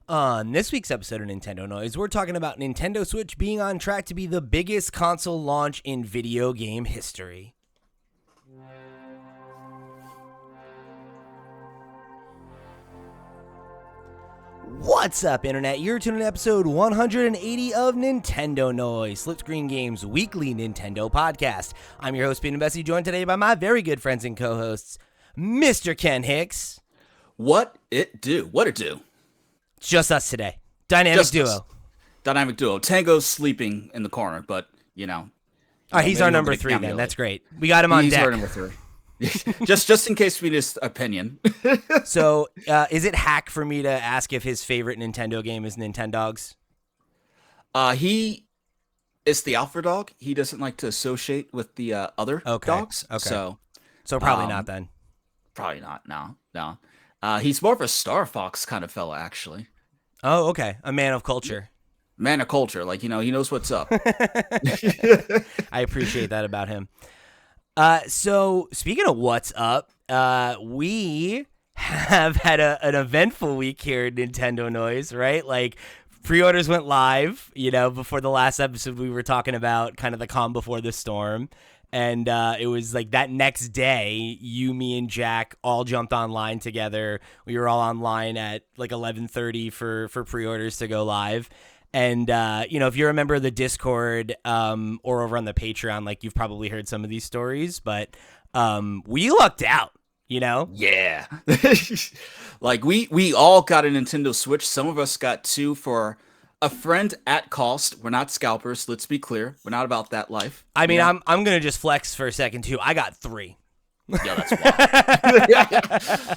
On this week's episode of Nintendo Noise, we're talking about Nintendo Switch being on track to be the biggest console launch in video game history. What's up, Internet? You're tuning to episode 180 of Nintendo Noise, Slipscreen Games' weekly Nintendo podcast. I'm your host, Pete and Bessie, joined today by my very good friends and co-hosts, Mr. Ken Hicks. What it do? Just us today. Dynamic duo. Us. Dynamic duo. Tango's sleeping in the corner, but, you know. All right, he's our number 3 then. That's great. We got him on deck. He's our number 3. just in case we just opinion. So, is it hack for me to ask if his favorite Nintendo game is Nintendogs? He is the alpha dog. He doesn't like to associate with the other dogs. Okay. So probably not then. Probably not. No. He's more of a Star Fox kind of fella, actually. Oh, okay. A man of culture. Man of culture. Like, he knows what's up. I appreciate that about him. So, speaking of what's up, we have had an eventful week here at Nintendo Noise, right? Like, pre-orders went live, before the last episode we were talking about kind of the calm before the storm. And it was like that next day, you, me, and Jack all jumped online together. We were all online at like 11:30 for pre-orders to go live. And, if you're a member of the Discord or over on the Patreon, like you've probably heard some of these stories, but we lucked out, Yeah. Like we all got a Nintendo Switch. Some of us got 2 for a friend at cost. We're not scalpers. Let's be clear. We're not about that life. I mean, I'm going to just flex for a second too. I got 3. Yeah, that's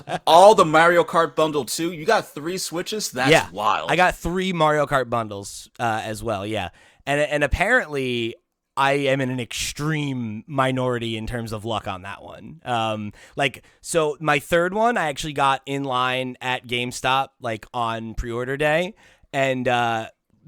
wild. All the Mario Kart bundle too. You got 3 Switches? That's wild. I got 3 Mario Kart bundles as well, yeah. And apparently I am in an extreme minority in terms of luck on that one. So my third one I actually got in line at GameStop like on pre-order day, and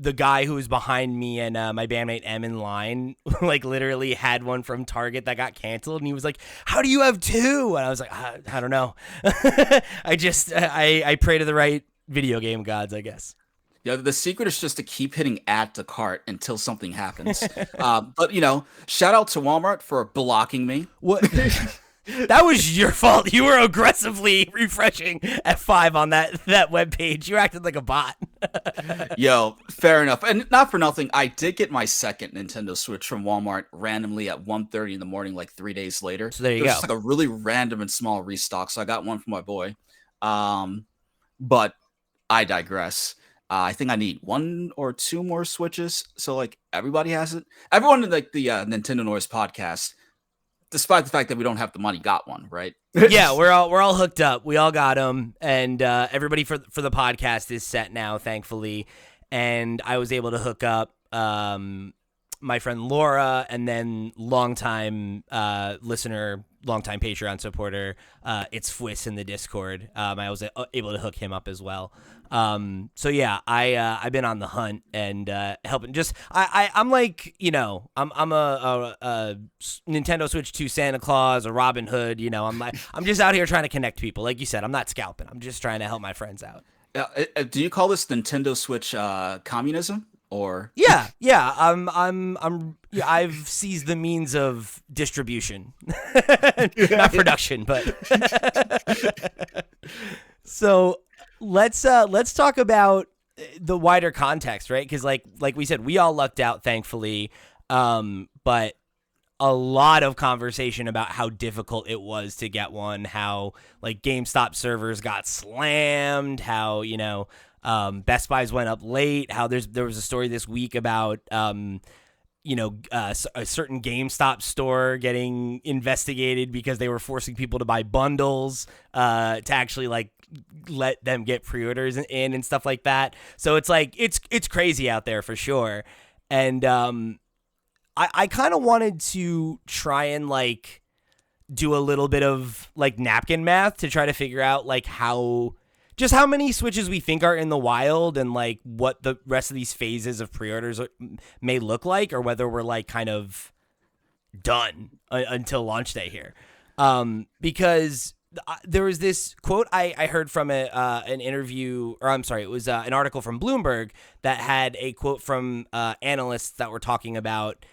the guy who was behind me and my bandmate M in line, like literally had one from Target that got canceled, and he was like, "How do you have 2?" And I was like, I don't know. I pray to the right video game gods, I guess. Yeah, the secret is just to keep hitting add to cart until something happens. But shout out to Walmart for blocking me. What? That was your fault. You were aggressively refreshing F5 on that webpage. You acted like a bot. Yo, fair enough. And not for nothing, I did get my second Nintendo Switch from Walmart randomly at 1:30 in the morning, like 3 days later. So there you go. Just like a really random and small restock. So I got one for my boy. But I digress. I think I need 1 or 2 more Switches. So like everybody has it. Everyone in like the Nintendo Noise podcast, despite the fact that we don't have the money, got one, right? Yeah, we're all hooked up. We all got them, and everybody for the podcast is set now, thankfully. And I was able to hook up my friend Laura, and then longtime listener, longtime Patreon supporter, it's Fwiss in the Discord. I was able to hook him up as well. So yeah, I've been on the hunt and helping. Just I'm like, I'm a Nintendo Switch 2 Santa Claus, a Robin Hood. I'm just out here trying to connect people. Like you said, I'm not scalping. I'm just trying to help my friends out. Do you call this Nintendo Switch communism? Or yeah, I've seized the means of distribution, not production, but so let's talk about the wider context, right? Because like we said, we all lucked out, thankfully, but a lot of conversation about how difficult it was to get one, how like GameStop servers got slammed, how Best Buys went up late, how there was a story this week about a certain GameStop store getting investigated because they were forcing people to buy bundles to actually like let them get pre-orders in and stuff like that. So it's like it's crazy out there for sure. And I kind of wanted to try and like do a little bit of like napkin math to try to figure out like how many Switches we think are in the wild and like what the rest of these phases of pre-orders may look like, or whether we're like kind of done until launch day here. Because there was this quote I heard from an interview, or I'm sorry, it was an article from Bloomberg that had a quote from analysts that were talking about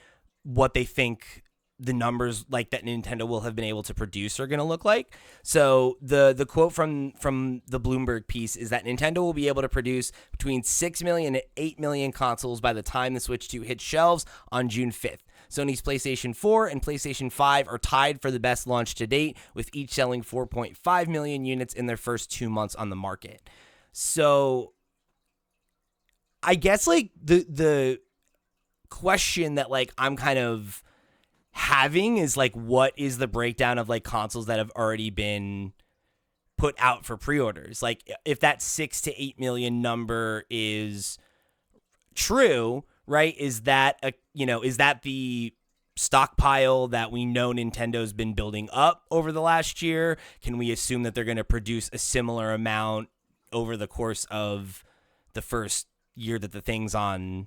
what they think the numbers like that Nintendo will have been able to produce are going to look like. So the quote from the Bloomberg piece is that Nintendo will be able to produce between 6 million and 8 million consoles by the time the Switch 2 hits shelves on June 5th. Sony's PlayStation 4 and PlayStation 5 are tied for the best launch to date, with each selling 4.5 million units in their first 2 months on the market. So I guess like the question that like I'm kind of having is like, what is the breakdown of like consoles that have already been put out for pre-orders? Like if that 6 to 8 million number is true, right? Is that is that the stockpile that we know Nintendo's been building up over the last year? Can we assume that they're going to produce a similar amount over the course of the first year that the thing's on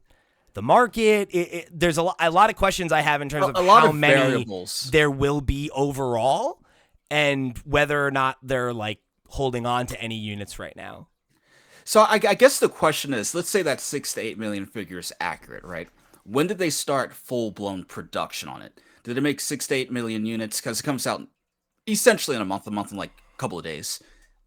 the market? There's a lot of questions I have in terms of how many variables there will be overall, and whether or not they're like holding on to any units right now. So I guess the question is, let's say that 6 to 8 million figure is accurate, right? When did they start full-blown production on it? Did they make 6 to 8 million units? Because it comes out essentially in a month in like a couple of days.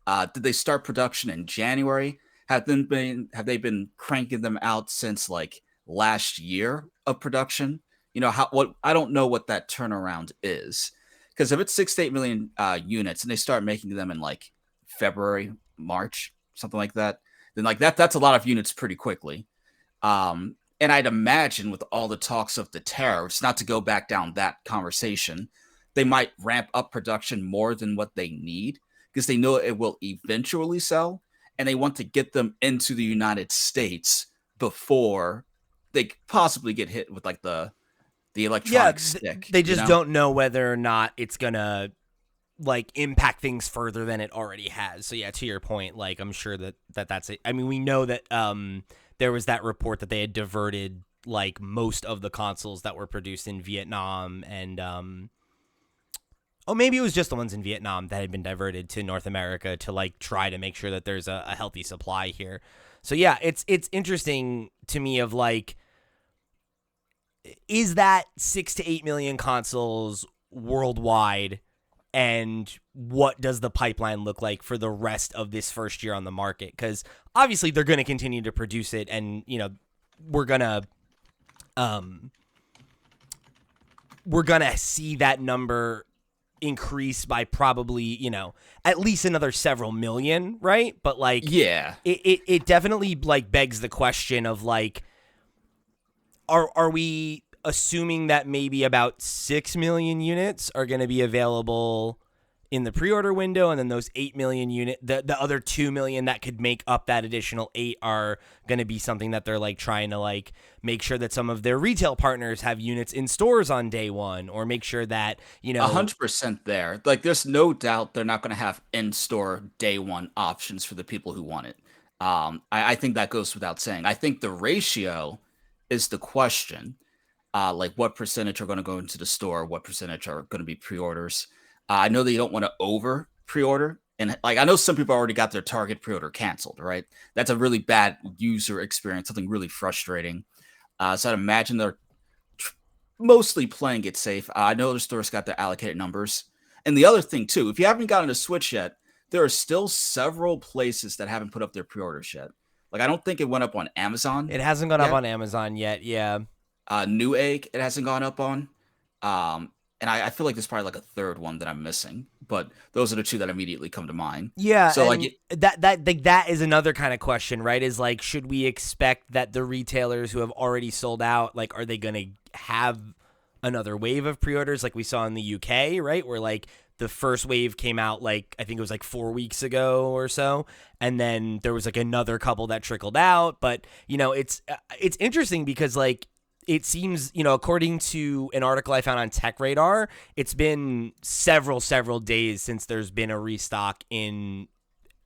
Did they start production in January? Have they been cranking them out since like last year of production? I don't know what that turnaround is. Because if it's 6 to 8 million units and they start making them in like February, March, something like that, then like that's a lot of units pretty quickly. And I'd imagine with all the talks of the tariffs, not to go back down that conversation, they might ramp up production more than what they need because they know it will eventually sell, and they want to get them into the United States before they possibly get hit with like the electronic stick. They just don't know whether or not it's gonna like impact things further than it already has. So yeah, to your point, like I'm sure that's it. I mean, we know that there was that report that they had diverted like most of the consoles that were produced in Vietnam, and maybe it was just the ones in Vietnam that had been diverted to North America to like try to make sure that there's a healthy supply here. So yeah, it's interesting to me of like, is that 6 to 8 million consoles worldwide? And what does the pipeline look like for the rest of this first year on the market? Because obviously they're going to continue to produce it, and we're gonna see that number increase by probably at least another several million, right? But like, yeah, it definitely like begs the question of like, are we assuming that maybe about 6 million units are going to be available in the pre-order window, and then those 8 million the other 2 million that could make up that additional 8 are going to be something that they're like trying to like make sure that some of their retail partners have units in stores on day one, or make sure that 100% there. Like there's no doubt they're not going to have in-store day one options for the people who want it. I think that goes without saying. I think the ratio is the question. Like what percentage are going to go into the store, what percentage are going to be pre-orders. I know that you don't want to over pre-order, and like I know some people already got their Target pre-order canceled, right? That's a really bad user experience, something really frustrating. So I'd imagine they're mostly playing it safe. I know the store's got their allocated numbers. And the other thing too, if you haven't gotten a Switch yet, there are still several places that haven't put up their pre-orders yet. Like I don't think it went up on Amazon. It hasn't gone up on Amazon yet, yeah. Newegg, it hasn't gone up on. And I feel like there's probably like a third one that I'm missing, but those are the two that immediately come to mind. Yeah, so like that is another kind of question, right? Is like, should we expect that the retailers who have already sold out, like, are they going to have another wave of pre-orders like we saw in the UK, right? Where like the first wave came out like I think it was like 4 weeks ago or so, and then there was like another couple that trickled out. But it's interesting because like, it seems, according to an article I found on Tech Radar, it's been several days since there's been a restock in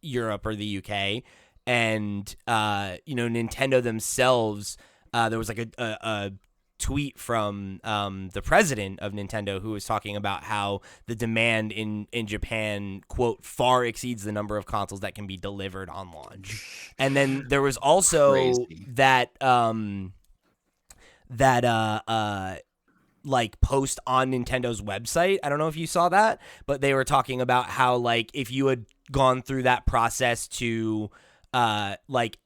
Europe or the UK. And, Nintendo themselves, there was like a tweet from the president of Nintendo, who was talking about how the demand in Japan, quote, far exceeds the number of consoles that can be delivered on launch. And then there was also Crazy. like post on Nintendo's website. I don't know if you saw that, but they were talking about how like if you had gone through that process to like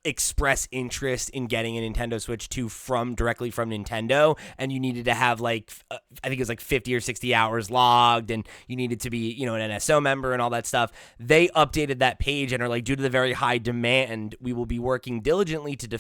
express interest in getting a Nintendo Switch 2 directly from Nintendo, and you needed to have like I think it was like 50 or 60 hours logged, and you needed to be, you know, an NSO member and all that stuff. They updated that page and are like, due to the very high demand, we will be working diligently to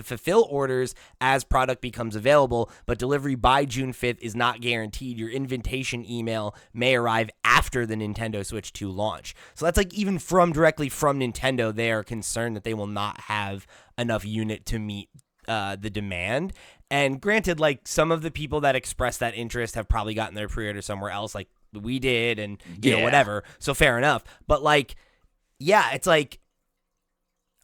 fulfill orders as product becomes available, but delivery by June 5th is not guaranteed. Your invitation email may arrive after the Nintendo Switch 2 launch. So that's like even directly from Nintendo, they are concerned that they will not have enough unit to meet the demand. And granted, like some of the people that expressed that interest have probably gotten their pre-order somewhere else, like we did, and you know, whatever. So fair enough. But like, yeah, it's like,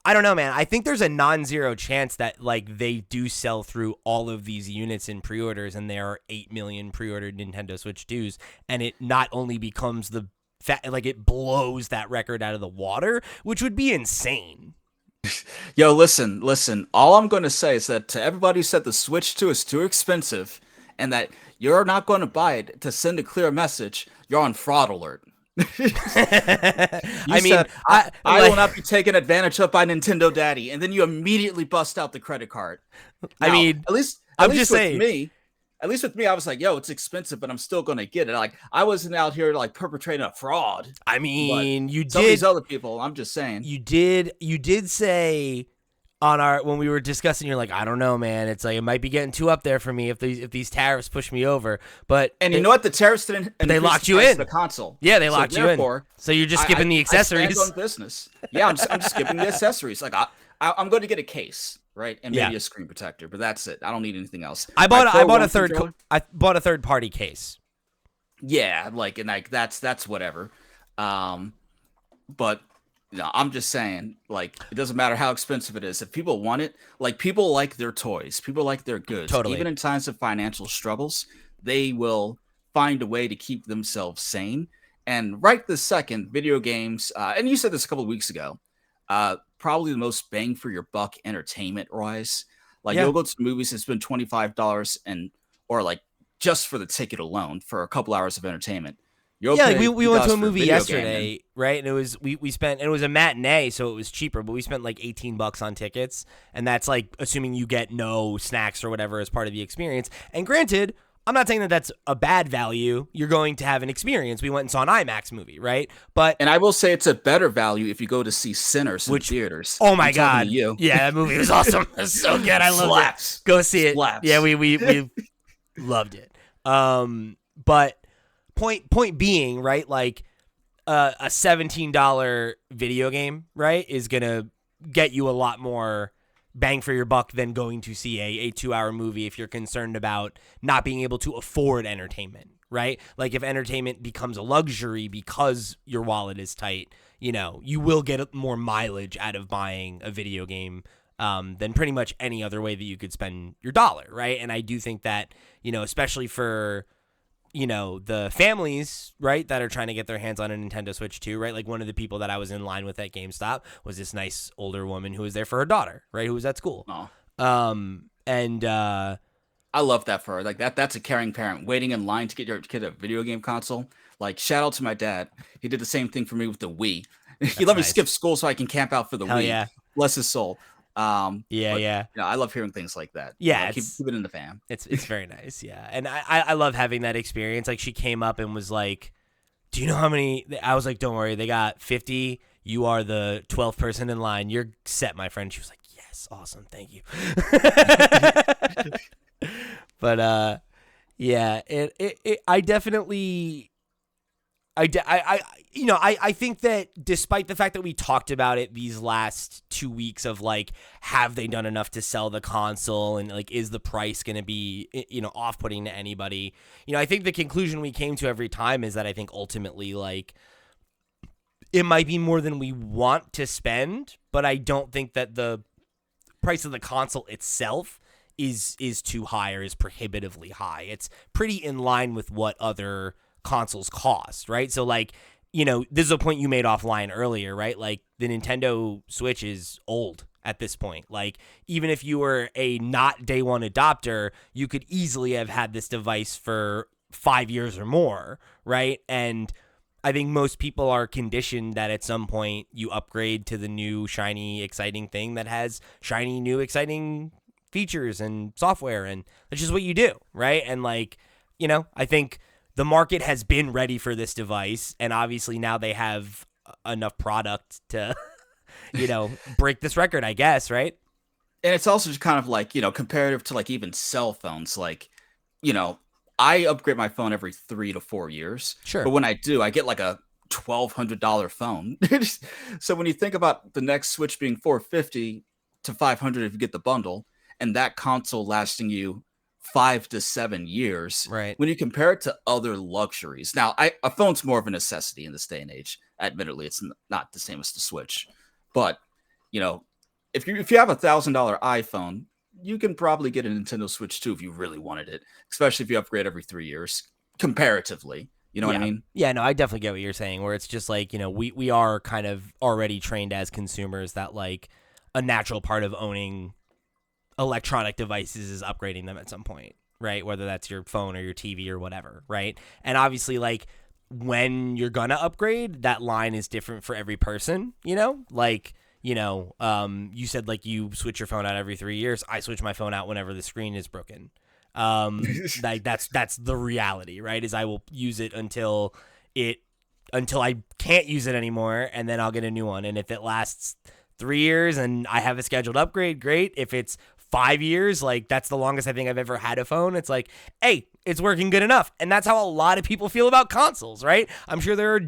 I don't know, man. I think there's a non-zero chance that like they do sell through all of these units in pre-orders, and there are 8 million pre-ordered Nintendo Switch 2s, and it not only becomes like it blows that record out of the water, which would be insane. Yo, listen. All I'm going to say is that to everybody who said the Switch 2 is too expensive and that you're not going to buy it, to send a clear message, you're on fraud alert. I mean, said, I will not be taken advantage of by Nintendo Daddy, and then you immediately bust out the credit card. Now, I mean, at least just saying. At least with me, I was like, yo, it's expensive, but I'm still going to get it. Like, I wasn't out here like perpetrating a fraud. I mean, you some did. of these other people, I'm just saying. You did say on when we were discussing, you're like, I don't know, man. It's like it might be getting too up there for me if these tariffs push me over. But you know what? The tariffs didn't. They locked you in the console. Yeah, they locked you in. So you're just skipping the accessories. I stand on business. Yeah, I'm just skipping the accessories. Like I'm going to get a case, right, and maybe a screen protector, but that's it. I don't need anything else. I bought a third party case. Yeah, like, and like that's whatever. But no, I'm just saying, like, it doesn't matter how expensive it is. If people want it, like, people like their toys, people like their goods. Totally. Even in times of financial struggles, they will find a way to keep themselves sane. And right this second, video games, and you said this a couple of weeks ago, probably the most bang for your buck entertainment wise. Like, you'll go to the movies and spend $25 or like just for the ticket alone for a couple hours of entertainment. We went to a movie yesterday, right? And it was we spent, and it was a matinee, so it was cheaper, but we spent like $18 on tickets, and that's like assuming you get no snacks or whatever as part of the experience. And granted, I'm not saying that that's a bad value. You're going to have an experience. We went and saw an IMAX movie, right? And I will say it's a better value if you go to see Sinners in theaters. Oh my God. Yeah, that movie was awesome. It was so good. I loved it. Go see it. Slaps. Yeah, we loved it. But point being, right, like a $17 video game, right, is going to get you a lot more bang for your buck than going to see a 2-hour movie if you're concerned about not being able to afford entertainment, right? Like if entertainment becomes a luxury because your wallet is tight, you know, you will get more mileage out of buying a video game than pretty much any other way that you could spend your dollar, right? And I do think that, you know, especially for, you know, the families, right, that are trying to get their hands on a Nintendo Switch 2, right? Like one of the people that I was in line with at GameStop was this nice older woman who was there for her daughter, right, who was at school. And I love that for her. Like that's a caring parent waiting in line to get your kid a video game console. Like, shout out to my dad. He did the same thing for me with the Wii. He let me skip school so I can camp out for the Wii. Yeah. Bless his soul. Yeah. You know, I love hearing things like that. Yeah, keep it in the fam. It's very nice. Yeah, and I love having that experience. Like she came up and was like, "Do you know how many?" I was like, "Don't worry, they got 50. You are the 12th person in line. You're set, my friend." She was like, "Yes, awesome, thank you." But yeah, I definitely. I think that despite the fact that we talked about it these last 2 weeks of like, have they done enough to sell the console, and like, is the price going to be, you know, off-putting to anybody? You know, I think the conclusion we came to every time is that I think ultimately, like, it might be more than we want to spend, but I don't think that the price of the console itself is too high or is prohibitively high. It's pretty in line with what other consoles cost, right? So like, this is a point you made offline earlier, right? Like the Nintendo Switch is old at this point. Like even if you were a not day one adopter, you could easily have had this device for 5 years or more, right? And I think most people are conditioned that at some point you upgrade to the new shiny exciting thing that has shiny new exciting features and software, and that's just what you do, right? And like, I think the market has been ready for this device, and obviously now they have enough product to break this record, I guess, right? And it's also just kind of like, comparative to like even cell phones, like, I upgrade my phone every 3 to 4 years. Sure. But when I do, I get like a $1,200 phone. So when you think about the next Switch being 450 to 500 if you get the bundle, and that console lasting you 5 to 7 years, right? When you compare it to other luxuries, now a phone's more of a necessity in this day and age. Admittedly, it's not the same as the Switch, but if you have $1,000 iPhone, you can probably get a Nintendo Switch too if you really wanted it, especially if you upgrade every 3 years, comparatively. You know what I mean? Yeah, no, I definitely get what you're saying, where it's just like, we are kind of already trained as consumers that like a natural part of owning electronic devices is upgrading them at some point, right? Whether that's your phone or your TV or whatever, right? And obviously, like, when you're gonna upgrade, that line is different for every person, like, you said like you switch your phone out every 3 years. I switch my phone out whenever the screen is broken. Like that's the reality, right? Is I will use it until I can't use it anymore, and then I'll get a new one. And if it lasts 3 years and I have a scheduled upgrade, great. If it's 5 years, like that's the longest I think I've ever had a phone. It's like, hey, it's working good enough. And that's how a lot of people feel about consoles, right? I'm sure there are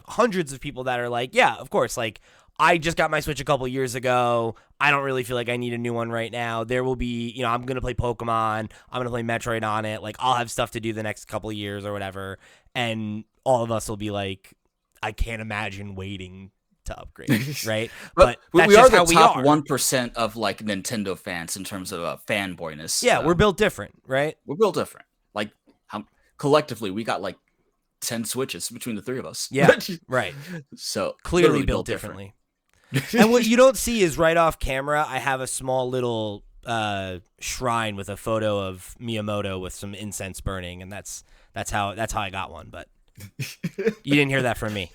hundreds of people that are like, yeah, of course, like I just got my Switch a couple years ago. I don't really feel like I need a new one right now. There will be, I'm going to play Pokemon. I'm going to play Metroid on it. Like, I'll have stuff to do the next couple of years or whatever. And all of us will be like, I can't imagine waiting to upgrade, right? But that's we just are how the we top are. 1% of like Nintendo fans in terms of fanboyness. Yeah, we're built different, right? We're built different. Like, collectively, we got like 10 Switches between the three of us. Yeah, right. So clearly built differently. And what you don't see is right off camera, I have a small little shrine with a photo of Miyamoto with some incense burning, and that's how I got one. But you didn't hear that from me.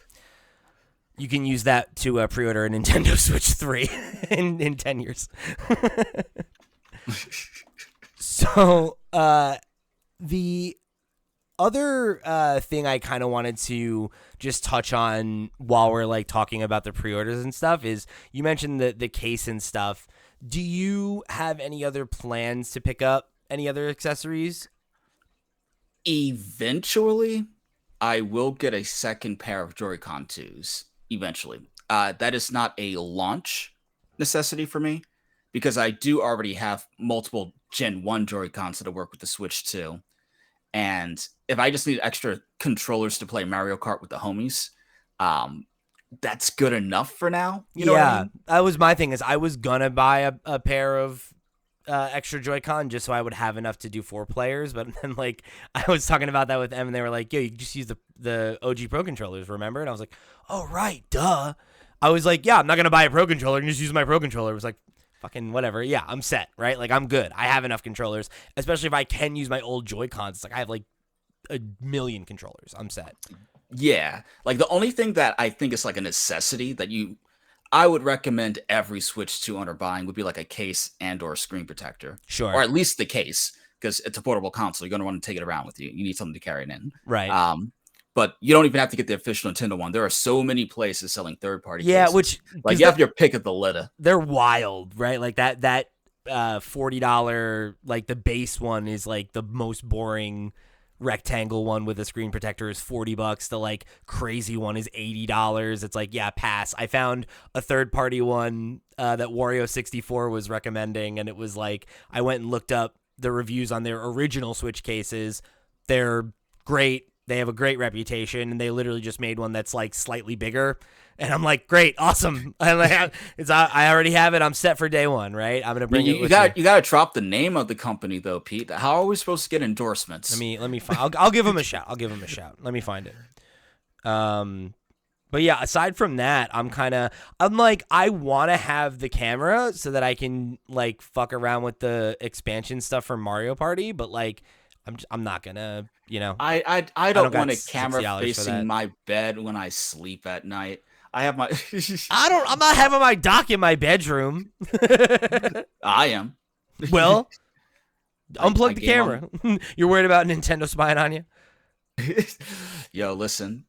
You can use that to pre-order a Nintendo Switch 3 in 10 years. So the other thing I kind of wanted to just touch on while we're like talking about the pre-orders and stuff is you mentioned the case and stuff. Do you have any other plans to pick up any other accessories? Eventually, I will get a second pair of Joy-Con 2s. Eventually. That is not a launch necessity for me because I do already have multiple Gen 1 Joy-Cons that work with the Switch 2. And if I just need extra controllers to play Mario Kart with the homies, that's good enough for now. You know what I mean? That was my thing. Is I was gonna buy a pair of extra Joy-Con just so I would have enough to do 4 players. But then like I was talking about that with them, and they were like, "Yo, you can just use the OG Pro controllers, remember?" And I was like, "Oh right, duh." I was like, "Yeah, I'm not gonna buy a Pro controller and just use my Pro controller." It was like, fucking whatever. Yeah, I'm set, right? Like, I'm good. I have enough controllers, especially if I can use my old Joy-Cons. It's like I have like a million controllers. I'm set. Yeah. Like, the only thing that I think is like a necessity that I would recommend every Switch 2 owner buying would be like a case and or screen protector. Sure. Or at least the case, because it's a portable console. You're going to want to take it around with you. You need something to carry it in. Right. But you don't even have to get the official Nintendo one. There are so many places selling third-party cases. Which like you have your pick of the litter. They're wild, right? Like that $40 like the base one is like the most boring rectangle one with a screen protector is $40. The like crazy one is $80. It's like, yeah, pass. I found a third-party one that Wario64 was recommending, and it was like I went and looked up the reviews on their original Switch cases. They're great. They have a great reputation, and they literally just made one that's like slightly bigger. And I'm like, great, awesome. I'm like, I already have it. I'm set for day one, right? I'm gonna bring it. You got to drop the name of the company though, Pete. How are we supposed to get endorsements? Let me find. I'll give him a shout. Let me find it. But yeah, aside from that, I'm like, I want to have the camera so that I can like fuck around with the expansion stuff for Mario Party. But like, I'm not gonna, I don't want got a camera $60 for facing that. my bed when I sleep at night. I have my. I'm not having my dock in my bedroom. I am. Well, unplug my the game camera. You're worried about Nintendo spying on you? Yo, listen.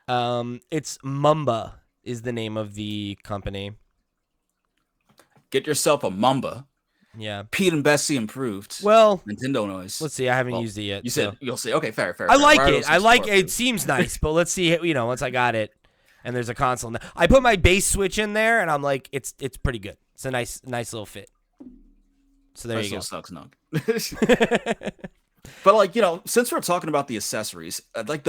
It's Mumba is the name of the company. Get yourself a Mumba. Yeah. Pete and Bessie improved. Well, Nintendo noise. let's see. I haven't used it yet. You said you'll see. Okay, fair. I like it. I like it. It seems nice, but let's see. Once I got it, and there's a console. Now. I put my base Switch in there, and I'm like, it's pretty good. It's a nice little fit. So there you go. Sucks, Nug. But like since we're talking about the accessories, like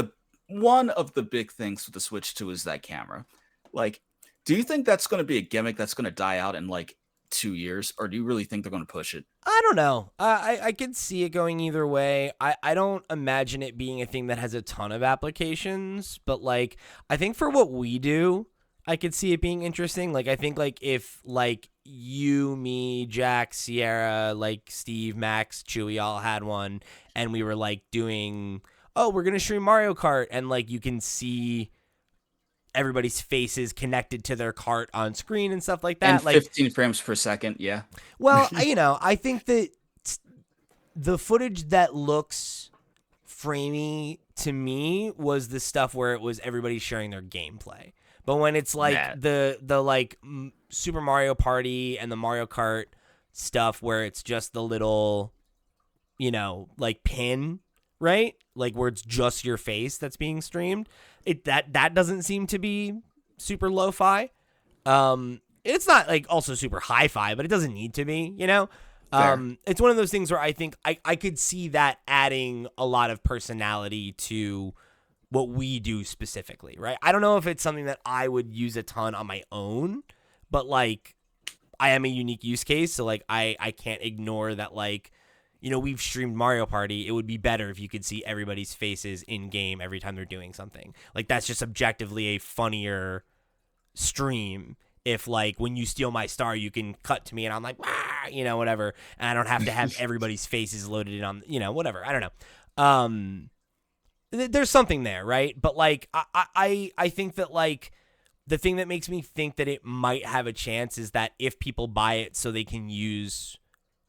one of the big things with the Switch 2 is that camera. Like, do you think that's going to be a gimmick that's going to die out in like 2 years, or do you really think they're going to push it? I don't know. I could see it going either way. I don't imagine it being a thing that has a ton of applications, but like I think for what we do, I could see it being interesting. Like I think like if like you, me, Jack, Sierra, like Steve, Max, Chewy all had one, and we were like doing, oh, we're gonna stream Mario Kart, and like you can see everybody's faces connected to their cart on screen and stuff like that. And like 15 frames per second, yeah. Well, I think that the footage that looks framey to me was the stuff where it was everybody sharing their gameplay. But when it's like the like Super Mario Party and the Mario Kart stuff where it's just the little, like pin, right? Like where it's just your face that's being streamed. That doesn't seem to be super lo-fi. It's not like also super hi-fi, but it doesn't need to be, It's one of those things where I think I could see that adding a lot of personality to what we do specifically, right? I don't know if it's something that I would use a ton on my own, but like I am a unique use case, so like I can't ignore that like, we've streamed Mario Party. It would be better if you could see everybody's faces in game every time they're doing something. Like that's just objectively a funnier stream. If like when you steal my star, you can cut to me and I'm like, whatever, and I don't have to have everybody's faces loaded in on, whatever. I don't know. There's something there, right? But like I think that like the thing that makes me think that it might have a chance is that if people buy it so they can use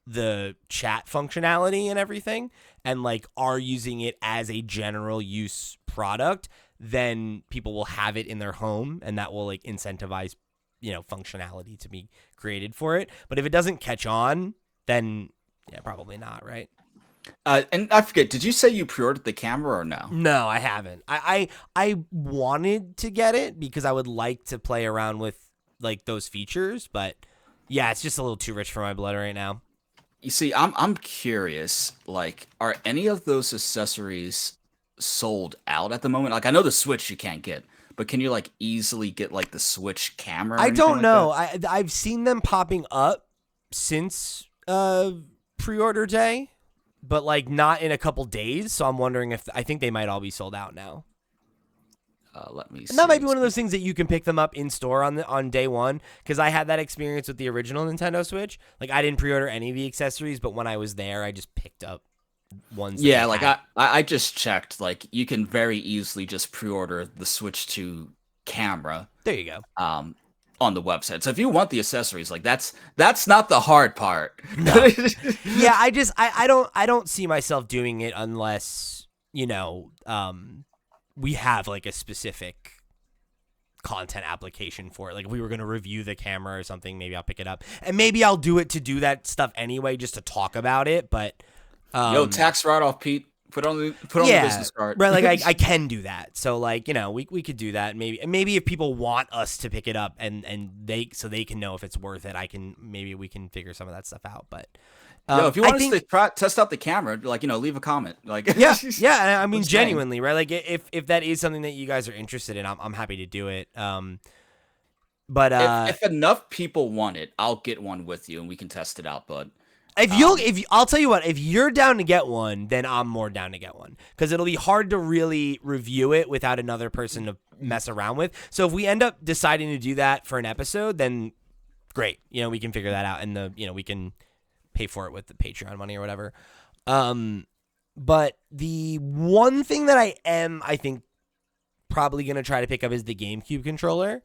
the chat functionality and everything and like are using it as a general use product, then people will have it in their home and that will like incentivize functionality to be created for it. But if it doesn't catch on, then yeah, probably not, right? And I forget, did you say you pre-ordered the camera or no? No, I haven't. I wanted to get it because I would like to play around with like those features, but yeah, it's just a little too rich for my blood right now. You see, I'm curious, like, are any of those accessories sold out at the moment? Like, I know the Switch you can't get, but can you like easily get like the Switch camera? I don't know. I've seen them popping up since pre-order day, but like not in a couple days. So I'm wondering if I think they might all be sold out now. Let me see. And that might be one of those things that you can pick them up in store on day one, because I had that experience with the original Nintendo Switch. Like I didn't pre-order any of the accessories, but when I was there, I just picked up ones. Yeah, like I just checked. Like you can very easily just pre-order the Switch 2 camera. There you go. On the website. So if you want the accessories, like that's not the hard part. No. Yeah, I don't see myself doing it unless we have like a specific content application for it. Like if we were going to review the camera or something, maybe I'll pick it up. And maybe I'll do it to do that stuff anyway, just to talk about it. But yo, tax write-off, Pete. Put on the business card. Right, like I can do that. So like, we could do that. Maybe if people want us to pick it up and they can know if it's worth it, maybe we can figure some of that stuff out. But if you want us to test out the camera, like, leave a comment. Like, yeah. I mean, genuinely, right? Like, if that is something that you guys are interested in, I'm happy to do it. But if enough people want it, I'll get one with you and we can test it out. But I'll tell you what, if you're down to get one, then I'm more down to get one, because it'll be hard to really review it without another person to mess around with. So if we end up deciding to do that for an episode, then great. We can figure that out, and we can pay for it with the Patreon money or whatever. But the one thing that I think probably going to try to pick up is the GameCube controller.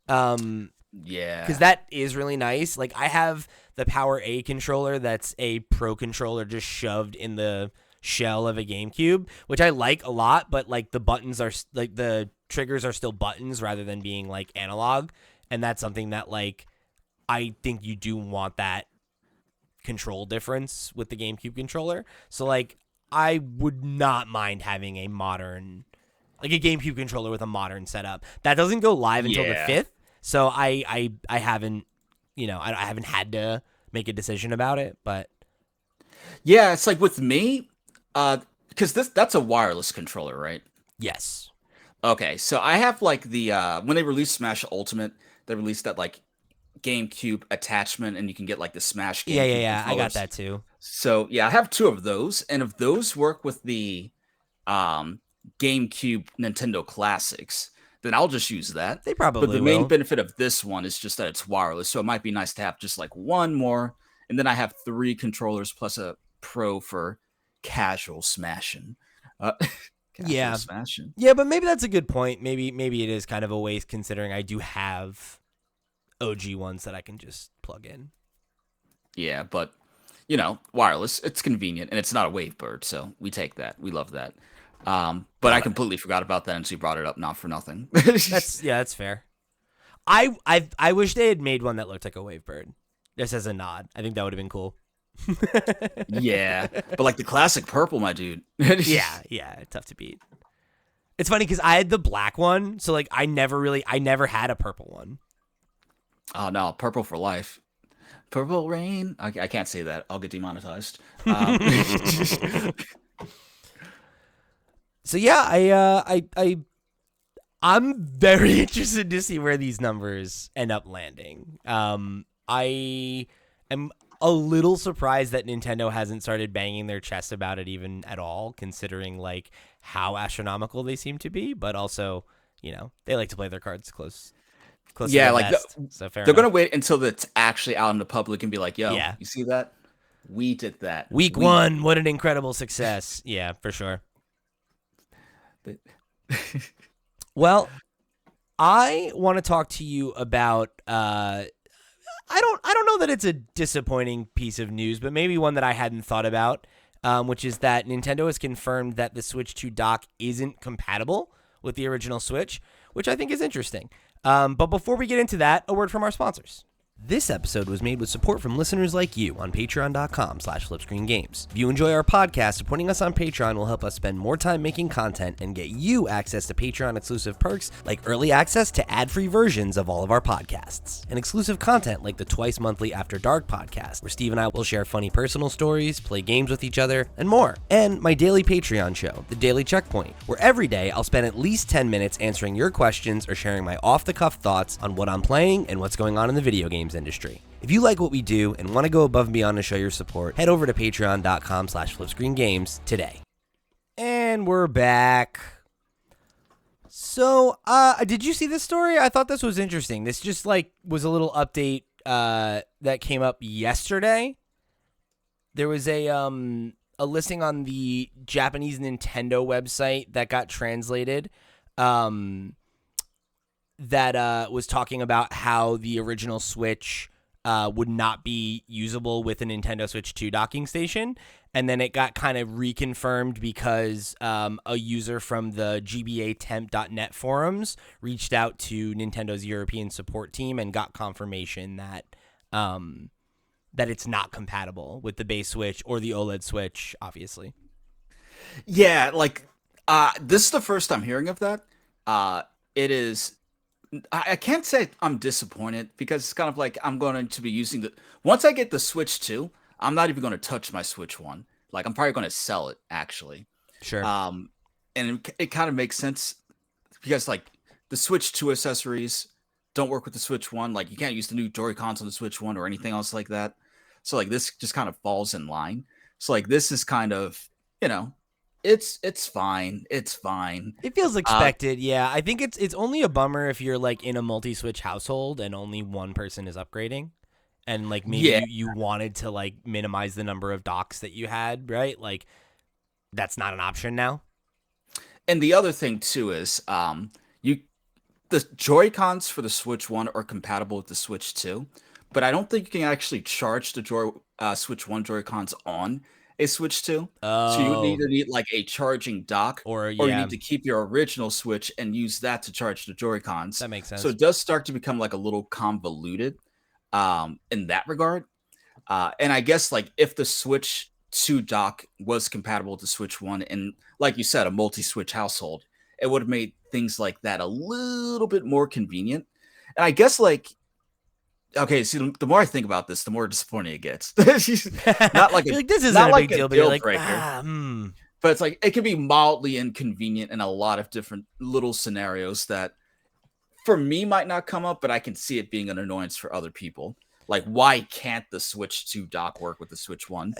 Yeah, because that is really nice. Like, I have the Power A controller that's a Pro controller just shoved in the shell of a GameCube, which I like a lot, but like the buttons are like the triggers are still buttons rather than being like analog, and that's something that like I think you do want that control difference with the GameCube controller. So like I would not mind having a modern, like a GameCube controller with a modern setup. That doesn't go live until the 5th. So I haven't, I haven't had to make a decision about it, but yeah, it's like with me, because that's a wireless controller, right? Yes. Okay, so I have like the when they released Smash Ultimate, they released that like GameCube attachment, and you can get like the Smash GameCube yeah. controllers. I got that too. So yeah, I have 2 of those, and if those work with the GameCube Nintendo Classics, then I'll just use that. They probably But the main benefit of this one is just that it's wireless, so it might be nice to have just like one more, and then I have 3 controllers plus a Pro for casual smashing. Smashing. Yeah, but maybe that's a good point. Maybe it is kind of a waste, considering I do have OG ones that I can just plug in. Yeah, but wireless, it's convenient, and it's not a Wavebird, so we take that. We love that. But I completely forgot about that, and so you brought it up not for nothing. That's fair. I wish they had made one that looked like a Wavebird, just as a nod. I think that would have been cool. Yeah, but like the classic purple, my dude. yeah, tough to beat. It's funny because I had the black one, so like I never had a purple one. Oh no, purple for life. Purple rain. I can't say that. I'll get demonetized. So yeah, I'm very interested to see where these numbers end up landing. I am a little surprised that Nintendo hasn't started banging their chest about it even at all, considering like how astronomical they seem to be. But also, they like to play their cards close. Yeah, to like so fair they're enough. gonna wait until it's actually out in the public and be like, "Yo, you see that? We did that. Week 1, what an incredible success!" Yeah, for sure. Well, I want to talk to you about I don't know that it's a disappointing piece of news, but maybe one that I hadn't thought about, which is that Nintendo has confirmed that the Switch 2 dock isn't compatible with the original Switch, which I think is interesting. But before we get into that, a word from our sponsors. This episode was made with support from listeners like you on patreon.com/flipscreengames. If you enjoy our podcast, supporting us on Patreon will help us spend more time making content and get you access to Patreon exclusive perks like early access to ad-free versions of all of our podcasts, and exclusive content like the twice monthly After Dark podcast, where Steve and I will share funny personal stories, play games with each other, and more. And my daily Patreon show, The Daily Checkpoint, where every day I'll spend at least 10 minutes answering your questions or sharing my off-the-cuff thoughts on what I'm playing and what's going on in the video games industry. If you like what we do and want to go above and beyond to show your support, head over to patreon.com/flipscreengames today. And we're back. So, did you see this story? I thought this was interesting. This just was a little update that came up yesterday. There was a listing on the Japanese Nintendo website that got translated. That was talking about how the original Switch would not be usable with a Nintendo Switch 2 docking station. And then it got kind of reconfirmed because a user from the GBAtemp.net forums reached out to Nintendo's European support team and got confirmation that that it's not compatible with the base Switch or the OLED Switch, obviously. Yeah, like this is the first I'm hearing of that. It is I can't say I'm disappointed because it's kind of like I'm going to be using the once I get the Switch 2, I'm not even going to touch my Switch 1. Like I'm probably going to sell it actually. Sure. Um and it kind of makes sense because like the Switch 2 accessories don't work with the Switch 1. Like you can't use the new Joy-Cons on the Switch 1 or anything else like that. So like this just kind of falls in line. So like this is kind of, you know, it's fine. It's fine. It feels Uh expected, yeah. I think it's only a bummer if you're like in a multi-switch household and only one person is upgrading. And like maybe yeah. you wanted to like minimize the number of docks that you had, right? Like that's not an option now. And the other thing too is you the Joy-Cons for the Switch 1 are compatible with the Switch 2, but I don't think you can actually charge the Switch 1 Joy-Cons on a Switch 2. So you would Oh, either need like a charging dock or or you yeah, need to keep your original Switch and use that to charge the Joy-Cons. that makes So sense. it does start to become like a little convoluted in that regard. And I guess like if the Switch 2 dock was compatible with the Switch 1 and like you said, a multi-Switch household, it would have made things like that a little bit more convenient. And I guess like okay, see the more I think about this, the more disappointing it gets. not like a You're like, this isn't not a like big a deal, but you're deal like, breaker, hmm. but it's like it can be mildly inconvenient in a lot of different little scenarios that for me might not come up, but I can see it being an annoyance for other people. Like, why can't the Switch 2 dock work with the Switch 1?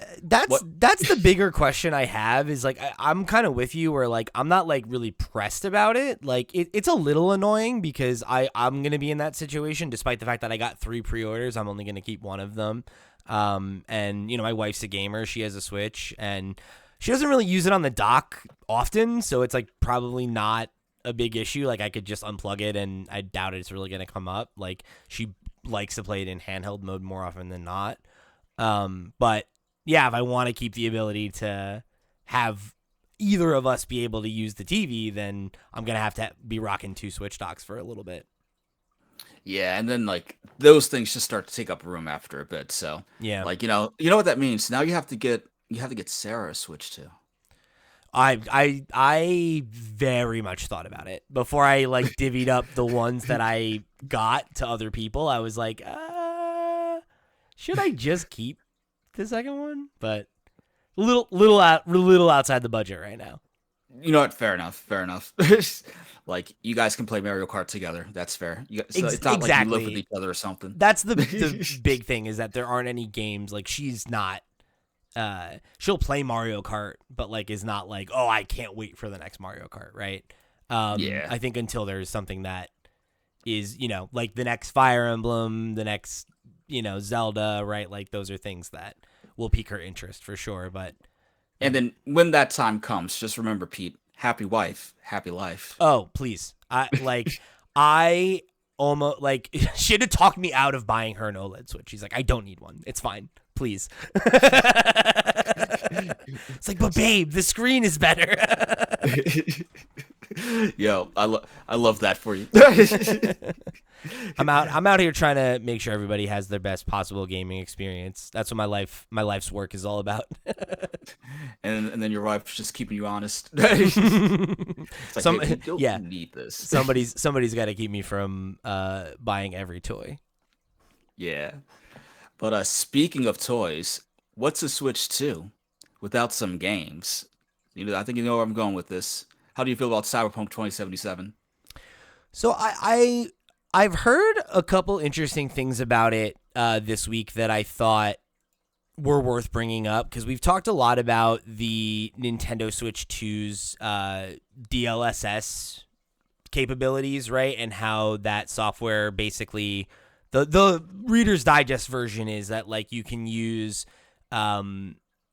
What? That's the bigger question I have is like I'm kind of with you where like I'm not like really pressed about it. Like it's a little annoying because I'm gonna be in that situation despite the fact that I got 3 pre-orders. I'm only gonna keep one of them. And you know my wife's a gamer. She has a Switch and she doesn't really use it on the dock often, so it's like probably not a big issue. Like I could just unplug it and I doubt it's really gonna come up. Like she likes to play it in handheld mode more often than not. But yeah, if I want to keep the ability to have either of us be able to use the TV, then I'm gonna have to be rocking 2 Switch docks for a little bit. Yeah, and then like those things just start to take up room after a bit. So, Yeah, like you know what that means. Now you have to get Sarah a Switch too. I very much thought about it before I like divvied up the ones that I got to other people. I was like, should I just keep the second one? But little outside the budget right now. You know what? Fair enough. Fair enough. Like you guys can play Mario Kart together. That's fair. So it's not like you live with Exactly. each other or something. That's the big thing is that there aren't any games like she's not she'll play Mario Kart but like is not like, "Oh, I can't wait for the next Mario Kart," right? Yeah. I think until there's something that is, you know, like the next Fire Emblem, the next, you know, Zelda, right? Like those are things that will pique her interest for sure, but And then when that time comes, just remember, Pete, happy wife, happy life. oh, please. I almost like she had to talk me out of buying her an OLED Switch. She's like, I don't need one. It's fine. Please. It's like, but babe, the screen is better. Yo, I love that for you. I'm out here trying to make sure everybody has their best possible gaming experience. That's what my life's work is all about. and then your wife's just keeping you honest. It's like, hey, Some Pete, you yeah, don't need this. somebody's got to keep me from buying every toy. Yeah. But speaking of toys, what's a Switch 2 without some games? I think you know where I'm going with this. How do you feel about Cyberpunk 2077? So I've heard a couple interesting things about it this week that I thought were worth bringing up because we've talked a lot about the Nintendo Switch 2's DLSS capabilities, right? And how that software basically the Reader's Digest version is that like you can use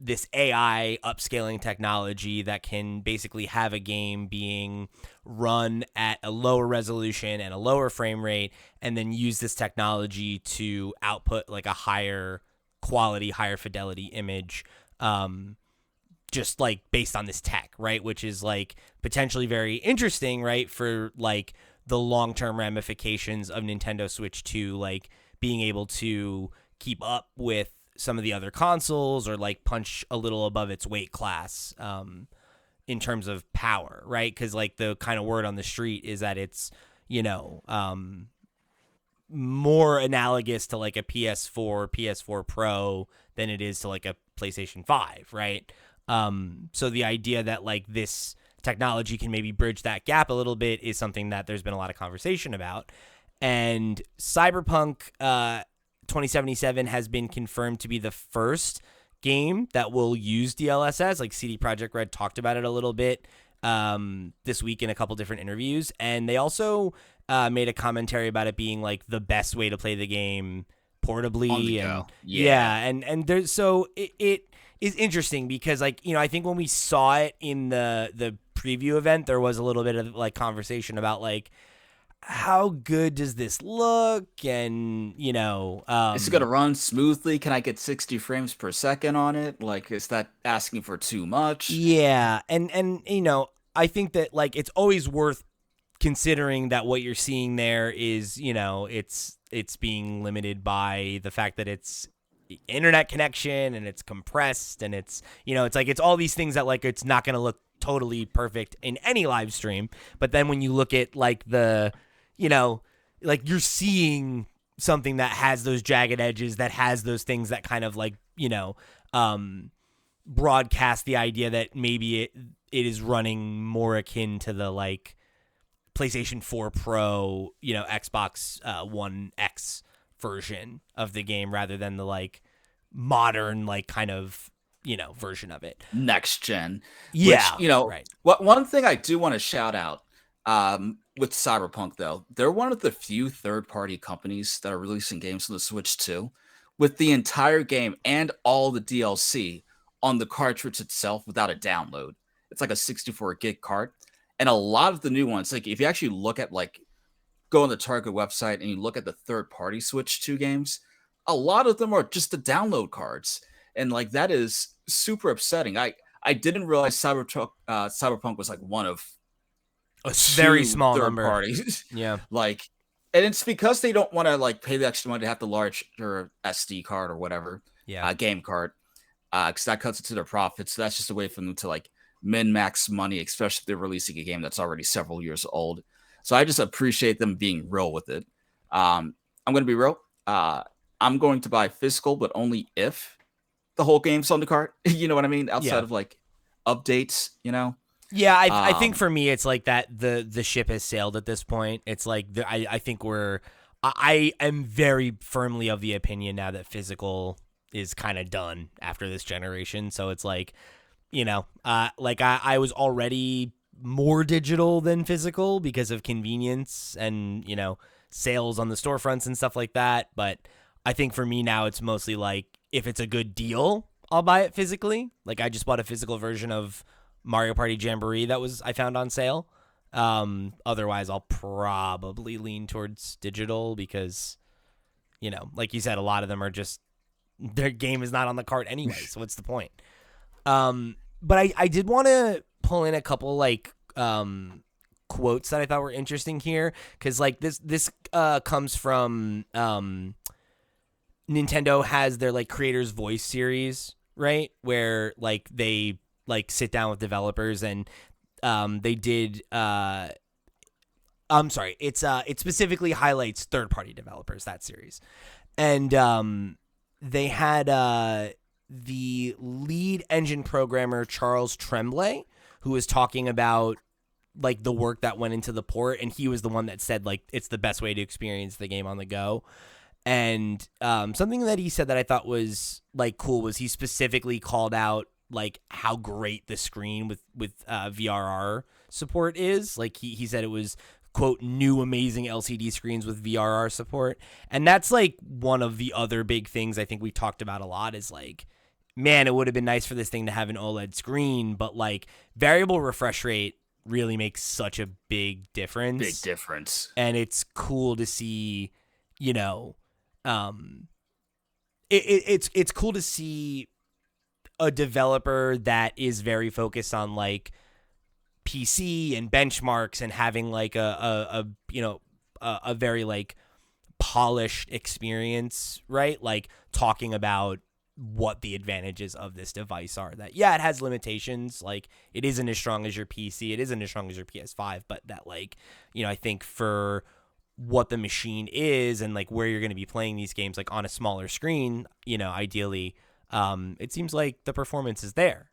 this AI upscaling technology that can basically have a game being run at a lower resolution and a lower frame rate, and then use this technology to output like a higher quality, higher fidelity image. Just like based on this tech, right? Which is like potentially very interesting, right? For like the long term ramifications of Nintendo Switch 2, like being able to keep up with some of the other consoles or like punch a little above its weight class. in terms of power, right? Because like the kind of word on the street is that it's, you know, more analogous to like a PS4 Pro than it is to like a PlayStation 5, right? So the idea that like this technology can maybe bridge that gap a little bit is something that there's been a lot of conversation about. And Cyberpunk 2077 has been confirmed to be the first game that will use DLSS. Like CD Projekt Red talked about it a little bit this week in a couple different interviews. And they also made a commentary about it being like the best way to play the game portably. On the and go. and there's so it is interesting because like, you know, I think when we saw it in the preview event, there was a little bit of like conversation about like, how good does this look? And, you know, is it going to run smoothly? Can I get 60 frames per second on it? Like, is that asking for too much? Yeah. And, you know, I think that like, it's always worth considering that what you're seeing there is, you know, it's being limited by the fact that it's internet connection and it's compressed and it's, you know, it's like, it's all these things that like, it's not going to look totally perfect in any live stream. But then when you look at like the, you know, like you're seeing something that has those jagged edges, that has those things that kind of like, you know, broadcast the idea that maybe it is running more akin to the like PlayStation 4 Pro, you know, Xbox One X version of the game rather than the like modern, like kind of, you know, version of it. Next gen. Yeah. Which, you know, right. one thing I do want to shout out with Cyberpunk, though, they're one of the few third-party companies that are releasing games on the Switch too, with the entire game and all the DLC on the cartridge itself without a download. It's like a 64 gig card. And a lot of the new ones, like if you actually look at like, go on the Target website and you look at the third-party Switch 2 games, a lot of them are just the download cards. And like, that is super upsetting. I didn't realize Cyberpunk was like one of a very small third number. parties. Yeah. Like, and it's because they don't want to like pay the extra money to have the larger SD card or whatever, game card, because that cuts into their profits. So that's just a way for them to like min-max money, especially if they're releasing a game that's already several years old. So I just appreciate them being real with it. I'm going to be real. I'm going to buy physical, but only if the whole game's on the cart. You know what I mean? Outside of like updates, you know? Yeah, I think for me it's like that the ship has sailed at this point. It's like I think I am very firmly of the opinion now that physical is kind of done after this generation. So it's like, you know, like I was already more digital than physical because of convenience and, you know, sales on the storefronts and stuff like that. But I think for me now it's mostly like if it's a good deal, I'll buy it physically. Like I just bought a physical version of Mario Party Jamboree that I found on sale. Otherwise I'll probably lean towards digital because, you know, like you said, a lot of them are just, their game is not on the cart anyway. So what's the point? But I did want to pull in a couple like quotes that I thought were interesting here because like this comes from Nintendo has their like Creators Voice series, right, where like they like sit down with developers and they did I'm sorry, it specifically highlights third-party developers, that series. And they had the lead engine programmer Charles Tremblay, who was talking about like the work that went into the port, and he was the one that said like it's the best way to experience the game on the go. And something that he said that I thought was like cool was he specifically called out like how great the screen with VRR support is. Like he said it was, quote, new amazing LCD screens with VRR support. And that's like one of the other big things I think we talked about a lot is like, man, it would have been nice for this thing to have an OLED screen, but like variable refresh rate really makes such a big difference. Big difference. And it's cool to see, you know, it's cool to see a developer that is very focused on like PC and benchmarks and having like a you know a very like polished experience, right? Like talking about what the advantages of this device are. That, yeah, it has limitations. Like, it isn't as strong as your PC. It isn't as strong as your PS5. But that, like, I think for what the machine is and like where you're going to be playing these games, like on a smaller screen, ideally, it seems like the performance is there.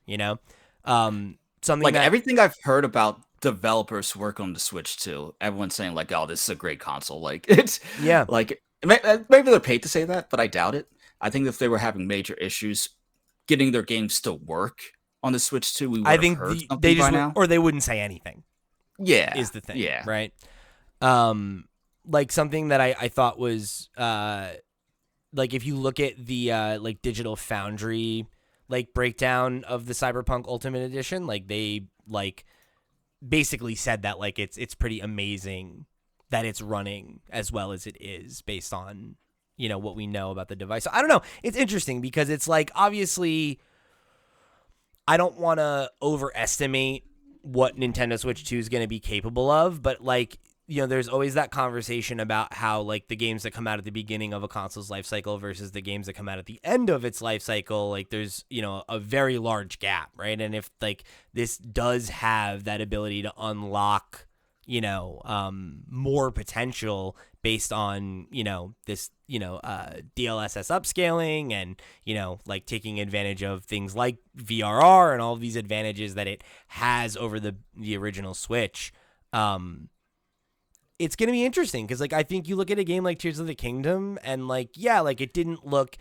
Something like that, everything I've heard about developers who work on the Switch too, everyone's saying like, "Oh, this is a great console." Like it's yeah, like maybe they're paid to say that, but I doubt it. I think if they were having major issues getting their games to work on the Switch too, we would I have think heard they something just by now. or they wouldn't say anything. Yeah, Is the thing, yeah. right? Like something that I thought was like if you look at the like Digital Foundry like breakdown of the Cyberpunk Ultimate Edition, like they like basically said that like it's pretty amazing that it's running as well as it is based on what we know about the device. So I don't know. It's interesting because it's like obviously I don't want to overestimate what Nintendo Switch 2 is going to be capable of, but like there's always that conversation about how like the games that come out at the beginning of a console's life cycle versus the games that come out at the end of its life cycle, like there's, a very large gap, right? And if like this does have that ability to unlock, more potential based on, this, DLSS upscaling and, like taking advantage of things like VRR and all of these advantages that it has over the original Switch, it's going to be interesting because, like, I think you look at a game like Tears of the Kingdom and, like, yeah, like, it didn't look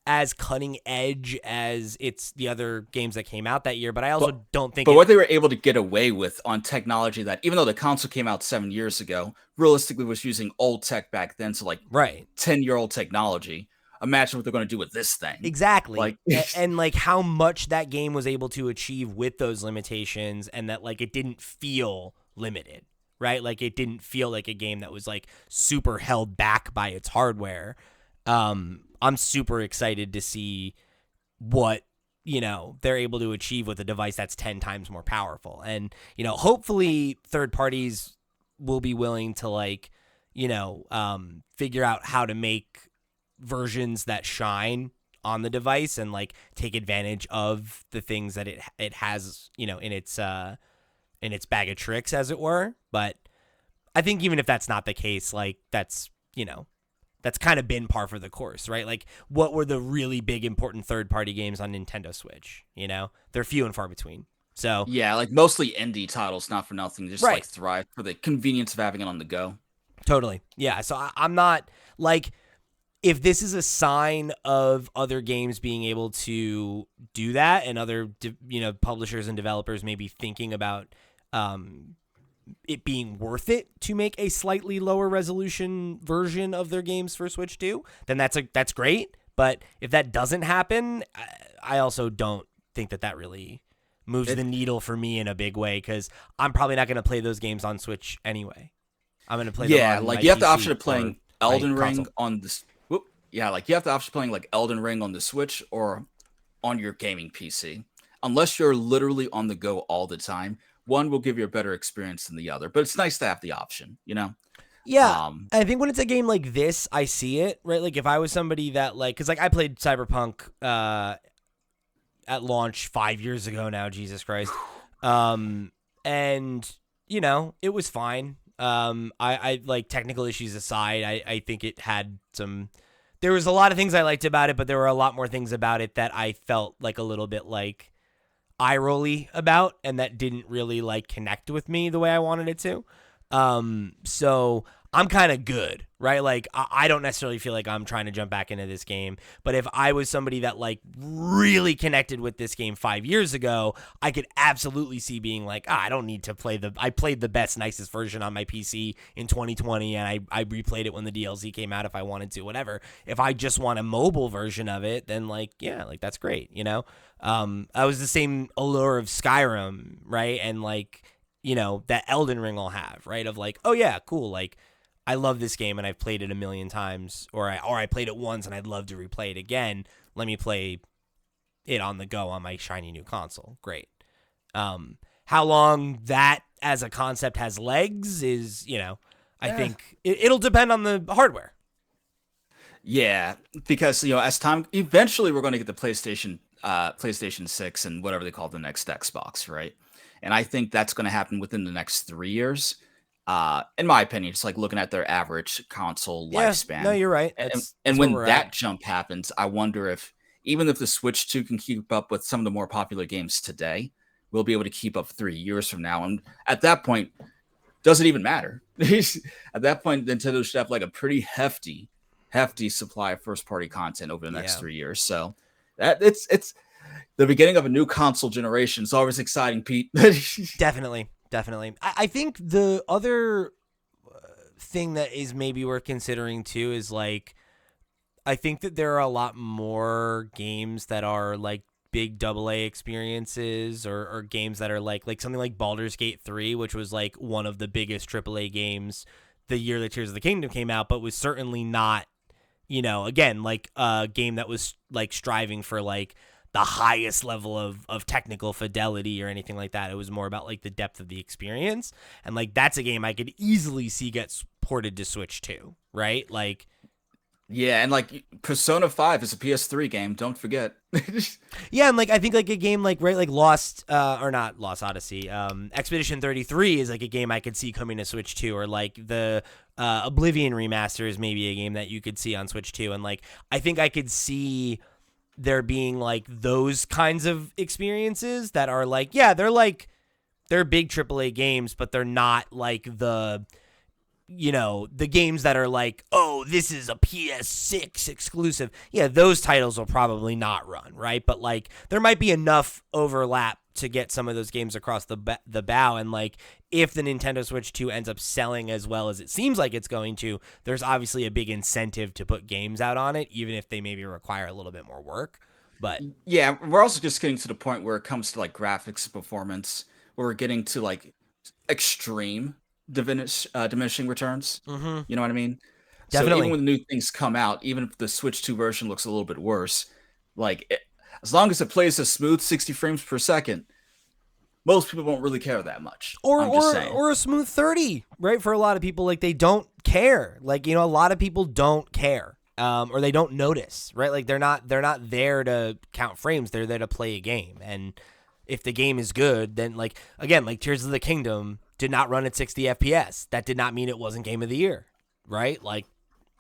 as cutting edge as it's the other games that came out that year, but I also don't think... But what they were able to get away with on technology that, even though the console came out 7 years ago, realistically was using old tech back then, so, like, right, 10-year-old technology. Imagine what they're going to do with this thing. Exactly. Like, and, like, how much that game was able to achieve with those limitations and that, like, it didn't feel limited. Right? Like it didn't feel like a game that was like super held back by its hardware. I'm super excited to see what, they're able to achieve with a device that's 10 times more powerful. And, hopefully third parties will be willing to like, figure out how to make versions that shine on the device and like take advantage of the things that it has, in its bag of tricks, as it were. But I think even if that's not the case, like that's kind of been par for the course, right? Like what were the really big important third-party games on Nintendo Switch? They're few and far between. So yeah, like mostly indie titles, not for nothing, just right. like thrive for the convenience of having it on the go. Totally. Yeah. So I'm not like, if this is a sign of other games being able to do that and other, publishers and developers maybe thinking about it being worth it to make a slightly lower resolution version of their games for Switch 2, then that's great. But if that doesn't happen, I also don't think that really moves the needle for me in a big way because I'm probably not going to play those games on Switch anyway. I'm going to play them on like my you have the PC option of playing Elden Ring console. on this. Yeah, like you have the option of playing like Elden Ring on the Switch or on your gaming PC. Unless you're literally on the go all the time, one will give you a better experience than the other. But it's nice to have the option, Yeah, I think when it's a game like this, I see it, right? Like if I was somebody that like, because like I played Cyberpunk at launch 5 years ago now, Jesus Christ, and it was fine. I like technical issues aside, I think it had some. There was a lot of things I liked about it, but there were a lot more things about it that I felt like a little bit like eye-rolly about, and that didn't really like connect with me the way I wanted it to. So I'm kind of good, right? Like I don't necessarily feel like I'm trying to jump back into this game, but if I was somebody that like really connected with this game 5 years ago, I could absolutely see being like, I don't need to play I played the best, nicest version on my PC in 2020 and I replayed it when the DLC came out if I wanted to, whatever. If I just want a mobile version of it, then like, yeah, like that's great. That was the same allure of Skyrim, right? And like, that Elden Ring will have, right? Of like, oh yeah, cool. Like, I love this game and I've played it a million times, or I played it once and I'd love to replay it again. Let me play it on the go on my shiny new console. Great. How long that as a concept has legs is, I think it'll depend on the hardware. Yeah, because as time eventually we're going to get the PlayStation 6 and whatever they call the next Xbox, right? And I think that's going to happen within the next 3 years. In my opinion, it's like looking at their average console Yeah, no, lifespan, you're right. and, That's and where when we're at. that jump happens, I wonder if even if the Switch 2 can keep up with some of the more popular games today, we'll be able to keep up 3 years from now. And at that point, doesn't even matter. At that point, Nintendo should have like a pretty hefty supply of first party content over the next Yeah. 3 years. So that it's the beginning of a new console generation. It's always exciting, Pete. Definitely, definitely. I think the other thing that is maybe worth considering too is like I think that there are a lot more games that are like big AA experiences or games that are like something like Baldur's Gate 3, which was like one of the biggest AAA games the year that Tears of the Kingdom came out, but was certainly not, again, like a game that was like striving for like the highest level of technical fidelity or anything like that. It was more about like the depth of the experience. And like that's a game I could easily see get ported to Switch too, right? Like Yeah, and like Persona 5 is a PS3 game, don't forget. yeah, and like I think like a game like right like Lost or not Lost Odyssey, Expedition 33 is like a game I could see coming to Switch 2, or like the Oblivion remaster is maybe a game that you could see on Switch 2, and like I think I could see there being like those kinds of experiences that are like they're big AAA games, but they're not like the games that are like, oh, this is a PS6 exclusive. Yeah, those titles will probably not run, right? But like there might be enough overlap to get some of those games across the bow, and like if the Nintendo Switch 2 ends up selling as well as it seems like it's going to, there's obviously a big incentive to put games out on it, even if they maybe require a little bit more work. But Yeah, we're also just getting to the point where it comes to like graphics and performance, where we're getting to like extreme diminishing returns. mm-hmm, You know what I mean? So even definitely. when new things come out, even if the Switch 2 version looks a little bit worse, as long as it plays a smooth 60 frames per second, most people won't really care that much. or I'm just or saying. or a smooth 30, right? For a lot of people, like they don't care. Like, a lot of people don't care. Or they don't notice, right? Like they're not there to count frames. They're there to play a game. And if the game is good, then like again, like Tears of the Kingdom did not run at 60 FPS. That did not mean it wasn't game of the year, right? Like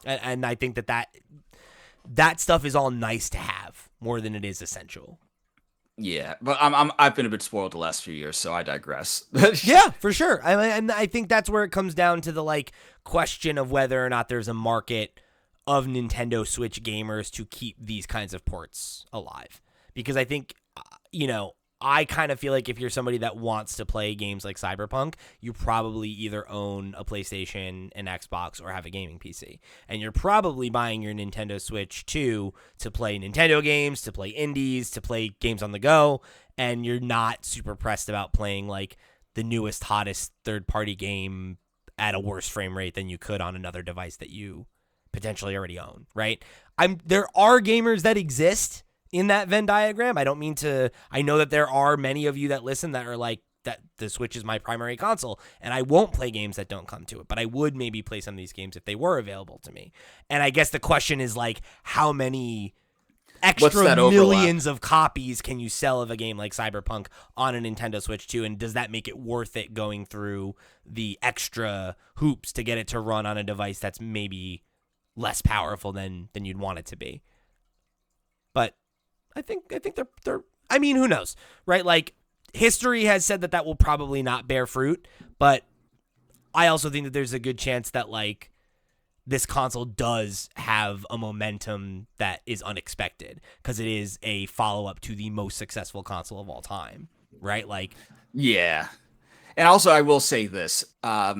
and I think that stuff is all nice to have more than it is essential. Yeah, but I've been a bit spoiled the last few years, so I digress. Yeah, for sure. And I think that's where it comes down to the like question of whether or not there's a market of Nintendo Switch gamers to keep these kinds of ports alive. Because I think, I kind of feel like if you're somebody that wants to play games like Cyberpunk, you probably either own a PlayStation, an Xbox, or have a gaming PC. And you're probably buying your Nintendo Switch 2 to play Nintendo games, to play indies, to play games on the go. And you're not super pressed about playing like the newest, hottest third-party game at a worse frame rate than you could on another device that you potentially already own, right? There are gamers that exist in that Venn diagram. I don't mean to. I know that there are many of you that listen that are like that. The Switch is my primary console, and I won't play games that don't come to it. But I would maybe play some of these games if they were available to me. And I guess the question is like, how many What's extra that overlap? millions of copies can you sell of a game like Cyberpunk on a Nintendo Switch 2, and does that make it worth it going through the extra hoops to get it to run on a device that's maybe less powerful than you'd want it to be? But I think they're I mean, who knows, right? Like history has said that will probably not bear fruit, but I also think that there's a good chance that like this console does have a momentum that is unexpected because it is a follow-up to the most successful console of all time, right? Like Yeah, and also I will say this: a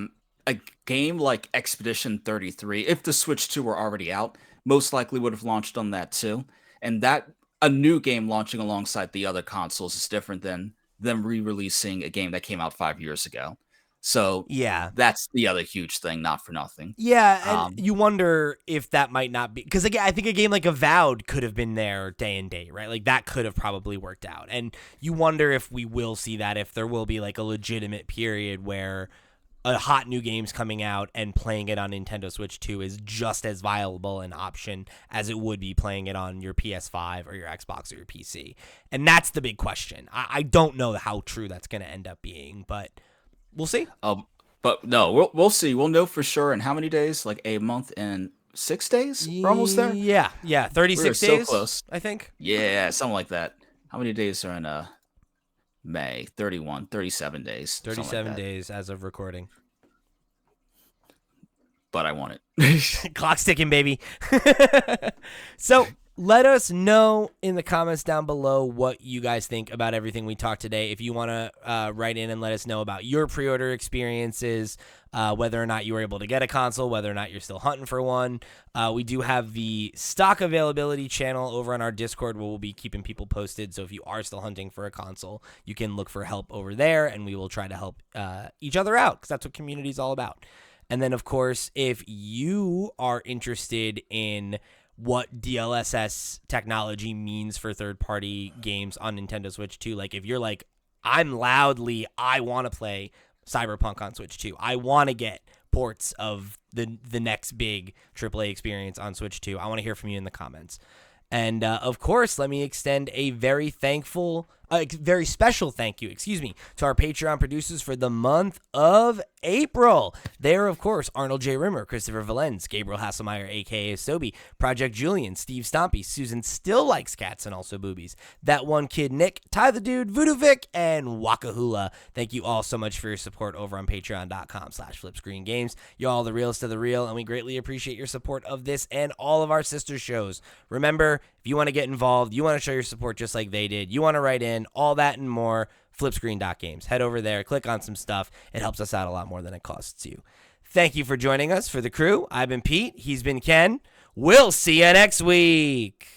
game like Expedition 33, if the Switch 2 were already out, most likely would have launched on that too. And that a new game launching alongside the other consoles is different than them re-releasing a game that came out 5 years ago. So yeah. that's the other huge thing, not for nothing. Yeah, and Um, you wonder if that might not be because again, I think a game like Avowed could have been there day and date, right? Like that could have probably worked out, and you wonder if we will see that, if there will be like a legitimate period where a hot new game's coming out and playing it on Nintendo Switch 2 is just as viable an option as it would be playing it on your PS5 or your Xbox or your PC. And that's the big question. I don't know how true that's going to end up being, but we'll see. But no, we'll see. We'll know for sure in how many days? Like a month and 6 days? We're almost there? Yeah, 36 We're days, so close. I think. Yeah, something like that. How many days are in May? 31, 37 days. 37 days as of recording. But I want it. Clock's ticking, baby. So let us know in the comments down below what you guys think about everything we talked today. If you want to write in and let us know about your pre-order experiences, whether or not you were able to get a console, whether or not you're still hunting for one. We do have the stock availability channel over on our Discord where we'll be keeping people posted. So if you are still hunting for a console, you can look for help over there, and we will try to help each other out because that's what community is all about. And then, of course, if you are interested in what DLSS technology means for third-party games on Nintendo Switch 2, like if you're like, I want to play Cyberpunk on Switch 2. I want to get ports of the next big AAA experience on Switch 2. I want to hear from you in the comments. And, of course, let me extend a very special thank you, to our Patreon producers for the month of April. They are, of course, Arnold J. Rimmer, Christopher Valens, Gabriel Hasselmeyer, a.k.a. Sobi, Project Julian, Steve Stompy, Susan Still Likes Cats and Also Boobies, That One Kid Nick, Ty the Dude, Voodoo Vic, and Wakahula. Thank you all so much for your support over on patreon.com/flipscreengames. You're all the realest of the real, and we greatly appreciate your support of this and all of our sister shows. Remember, if you want to get involved, you want to show your support just like they did, you want to write in, all that and more, flipscreen.games. Head over there, click on some stuff. It helps us out a lot more than it costs you. Thank you for joining us. For the crew, I've been Pete. He's been Ken. We'll see you next week.